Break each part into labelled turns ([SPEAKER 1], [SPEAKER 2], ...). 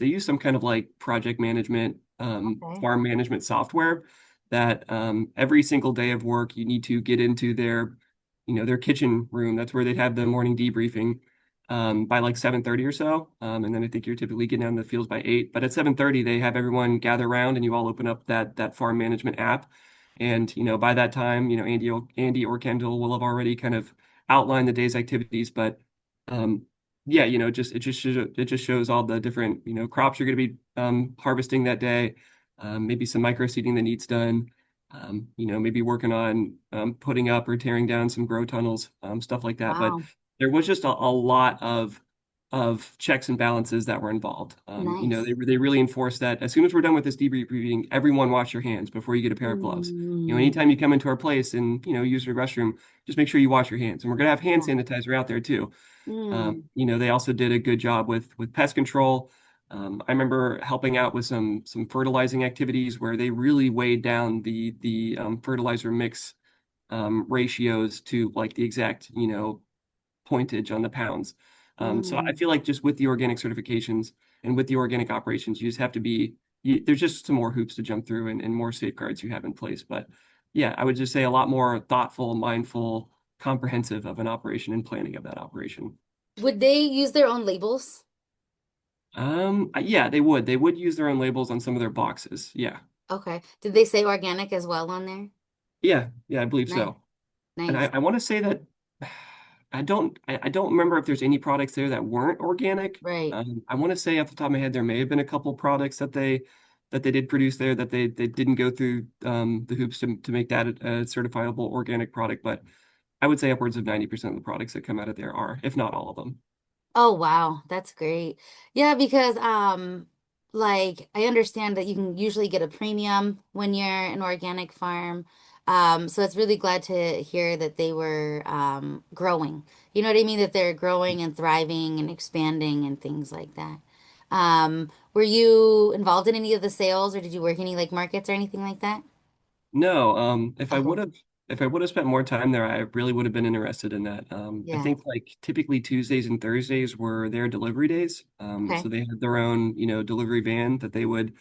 [SPEAKER 1] They use some kind of like project management,
[SPEAKER 2] Okay.
[SPEAKER 1] farm management software that every single day of work you need to get into their, their kitchen room. That's where they'd have the morning debriefing by like 7:30 or so. And then I think you're typically getting out in the fields by 8. But at 7:30, they have everyone gather around and you all open up that farm management app. And, by that time, Andy or Kendall will have already kind of outlined the day's activities. But yeah, it just shows all the different, crops you're going to be harvesting that day. Maybe some micro seeding that needs done. Maybe working on putting up or tearing down some grow tunnels, stuff like that. But
[SPEAKER 2] Wow.
[SPEAKER 1] there was just a lot of checks and balances that were involved.
[SPEAKER 2] Nice.
[SPEAKER 1] They really enforced that as soon as we're done with this debriefing, everyone wash your hands before you get a pair of gloves.
[SPEAKER 2] Mm,
[SPEAKER 1] Anytime you come into our place and use your restroom, just make sure you wash your hands. And we're gonna have hand
[SPEAKER 2] yeah.
[SPEAKER 1] sanitizer out there too.
[SPEAKER 2] Mm,
[SPEAKER 1] They also did a good job with pest control. I remember helping out with some fertilizing activities where they really weighed down the fertilizer mix ratios to like the exact pointage on the pounds. So I
[SPEAKER 2] mm.
[SPEAKER 1] feel like just with the organic certifications and with the organic operations, you just have to there's just some more hoops to jump through and more safeguards you have in place. But yeah, I would just say a lot more thoughtful, mindful, comprehensive of an operation and planning of that operation.
[SPEAKER 2] Would they use their own labels?
[SPEAKER 1] Yeah, they would. They would use their own labels on some of their boxes. Yeah.
[SPEAKER 2] Okay. Did they say organic as well on there?
[SPEAKER 1] Yeah, I believe
[SPEAKER 2] Nice.
[SPEAKER 1] so. And I,
[SPEAKER 2] Nice.
[SPEAKER 1] I want to say that I don't remember if there's any products there that weren't organic.
[SPEAKER 2] Right.
[SPEAKER 1] I want to say off the top of my head there may have been a couple products that they did produce there that they didn't go through the hoops to make that a certifiable organic product, but I would say upwards of 90% of the products that come out of there are, if not all of them.
[SPEAKER 2] Oh wow, that's great. Yeah, because like I understand that you can usually get a premium when you're an organic farm. So it's really glad to hear that they were growing. You know what I mean? That they're growing and thriving and expanding and things like that. Were you involved in any of the sales or did you work any like markets or anything like that?
[SPEAKER 1] No,
[SPEAKER 2] Okay.
[SPEAKER 1] if I would have spent more time there, I really would have been interested in that. I
[SPEAKER 2] Yeah.
[SPEAKER 1] think like typically Tuesdays and Thursdays were their delivery days. So
[SPEAKER 2] Okay.
[SPEAKER 1] they had their own, delivery van that they would,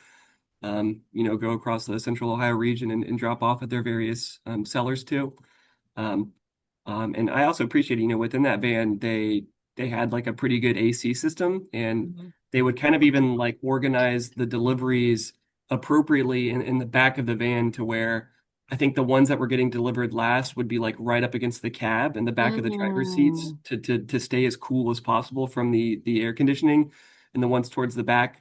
[SPEAKER 1] go across the Central Ohio region and drop off at their various sellers too. Um, and I also appreciate, within that van, they had like a pretty good AC system, and
[SPEAKER 2] Mhm.
[SPEAKER 1] they would kind of even like organize the deliveries appropriately in the back of the van to where I think the ones that were getting delivered last would be like right up against the cab and the back of the driver's seats
[SPEAKER 2] Mm.
[SPEAKER 1] to stay as cool as possible from the air conditioning, and the ones towards the back